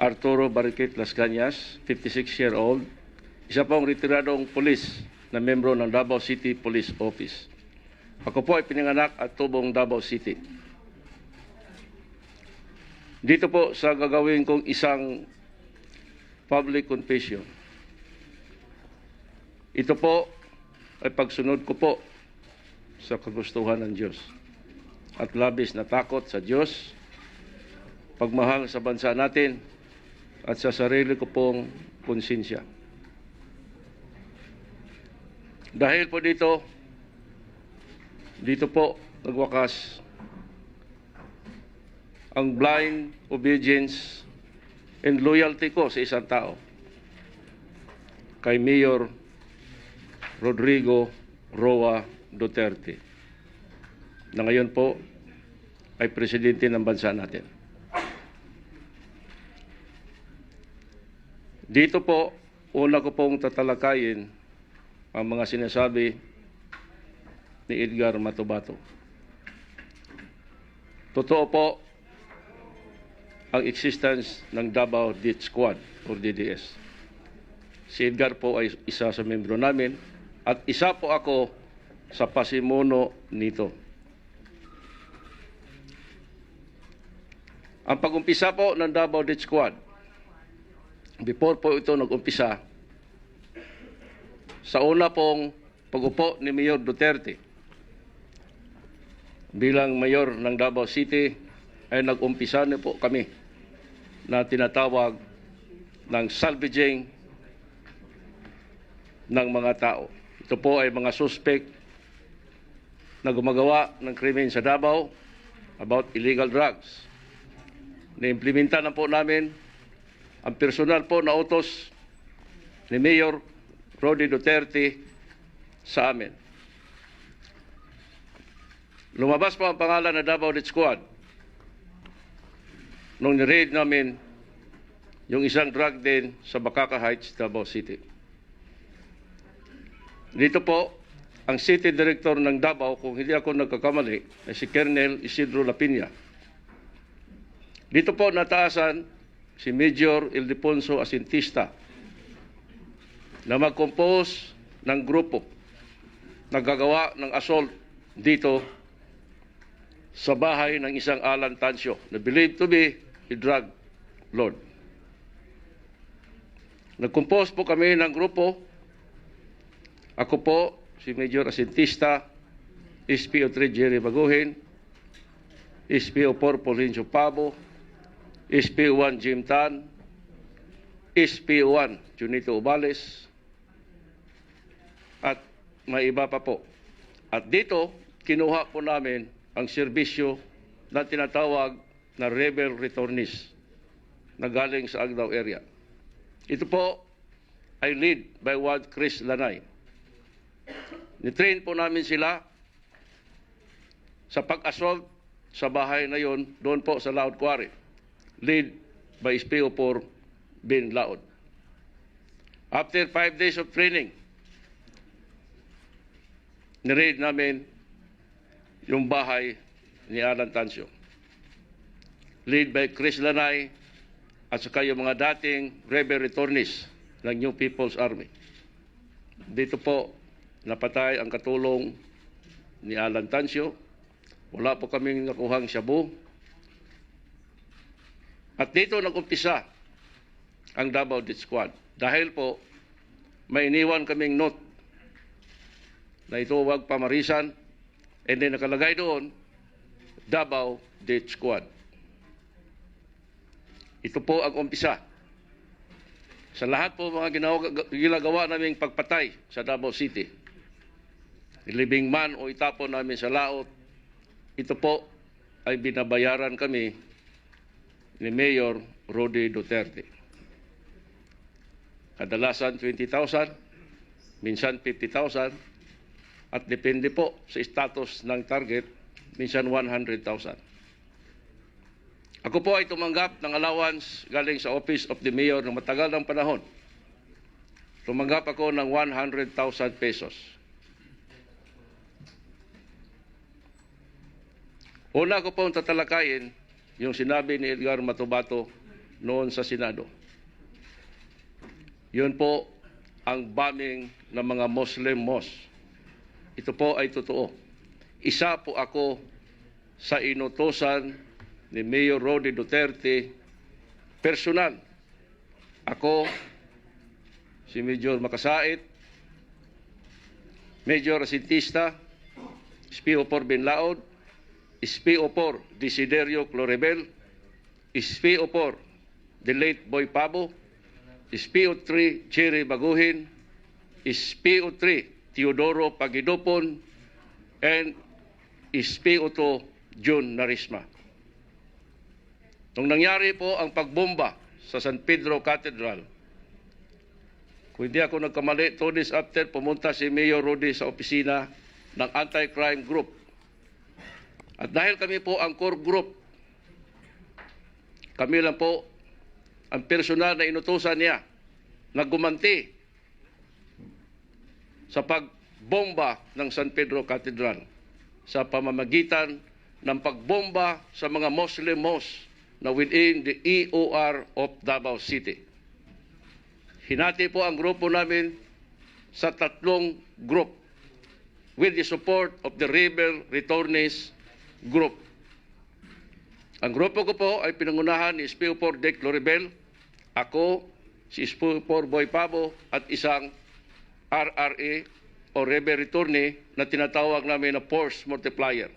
Arturo Barriquit Las Cañas, 56-year-old, isa pong retiradong pulis na membro ng Davao City Police Office. Ako po ay pinanganak at tubong Davao City. Dito po sa gagawin kong isang public confession. Ito po ay pagsunod ko po sa kagustuhan ng Diyos at labis na takot sa Diyos, pagmahal sa bansa natin at sa sarili ko pong konsensya. Dahil po dito po nagwakas ang blind obedience and loyalty ko sa isang tao, kay Mayor Rodrigo Roa Duterte, na ngayon po ay presidente ng bansa natin. Dito po, una ko pong tatalakayin ang mga sinasabi ni Edgar Matubato. Totoo po ang existence ng Davao Death Squad or DDS. Si Edgar po ay isa sa membro namin at isa po ako sa pasimuno nito. Ang pag-umpisa po ng Davao Death Squad, before po ito nag-umpisa, sa una pong pag-upo ni Mayor Duterte bilang mayor ng Davao City, ay nag-umpisa na po kami na tinatawag ng salvaging ng mga tao. Ito po ay mga suspect na gumagawa ng krimen sa Davao about illegal drugs. Na-implementa na po namin ang personal po na utos ni Mayor Rodi Duterte sa amin. Lumabas po ang pangalan na Davao Death Squad nung ni-raid namin yung isang drug den sa Bacaca Heights, Davao City. Dito po, ang City Director ng Davao, kung hindi ako nagkakamali, ay si Colonel Isidro Lapina. Dito po nataasan si Major Ildefonso Asintista na mag-compose ng grupo na gagawa ng assault dito sa bahay ng isang Alan Tancio na believed to be a drug lord. Nag-compose po kami ng grupo. Ako po, si Major Asintista, SPO3 Jerry Baguhin, SPO4 Paulincio Pabo, SPO1 Jim Tan, SPO1 Junito Ubales, at may iba pa po. At dito, kinuha po namin ang serbisyo na tinatawag na rebel returnees na galing sa Agdao area. Ito po ay lead by one Chris Lanay. Nitrain po namin sila sa pag-assault sa bahay na yon doon po sa Laod Quarry, lead by SPO4 Bin Laod. After 5 days of training, ni-raid namin yung bahay ni Alan Tancio, lead by Chris Lanay at saka yung mga dating rebel returnees ng New People's Army. Dito po napatay ang katulong ni Alan Tancio. Wala po kaming nakuhang shabu. At dito nag-umpisa ang Davao Death Squad. Dahil po may iniwan kaming note na ito wag pamarisan, and then nakalagay doon Davao Death Squad. Ito po ang umpisa. Sa lahat po mga ginagawa naming pagpatay sa Davao City, ilibing man o itapon namin sa laot, ito po ay binabayaran kami ni Mayor Rodi Duterte. Kadalasan 20,000, minsan 50,000, at depende po sa status ng target, minsan 100,000. Ako po ay tumanggap ng allowance galing sa Office of the Mayor ng matagal ng panahon. Tumanggap ako ng 100,000 pesos. Una ko pong tatalakayin yung sinabi ni Edgar Matubato noon sa Senado. Yun po ang bombing ng mga Muslim mosque. Ito po ay totoo. Isa po ako sa inutosan ni Mayor Rody Duterte personal. Ako, si Major Makasait, Major Asintista, SPO4 Binlaod, SPO4 Desiderio Clorebel, SPO4 the late Boy Pabo, SPO3 Cherry Baguhin, SPO3 Teodoro Pagidopon, and SPO2 June Narisma. Nung nangyari po ang pagbomba sa San Pedro Cathedral, kung hindi ako nagkamali, 2 days after, pumunta si Mayor Rody sa opisina ng anti-crime group. At dahil kami po ang core group, kami lang po ang personal na inutusan niya na gumanti sa pagbomba ng San Pedro Cathedral sa pamamagitan ng pagbomba sa mga Muslim mosques na within the EOR of Davao City. Hinati po ang grupo namin sa 3 group with the support of the Rebel Returnees Group. Ang grupo ko po ay pinangunahan ni SPO4 Dick Loribel, ako, si SPO4 Boy Pabo, at isang RRA o Rebel Returnee na tinatawag namin na Force Multiplier.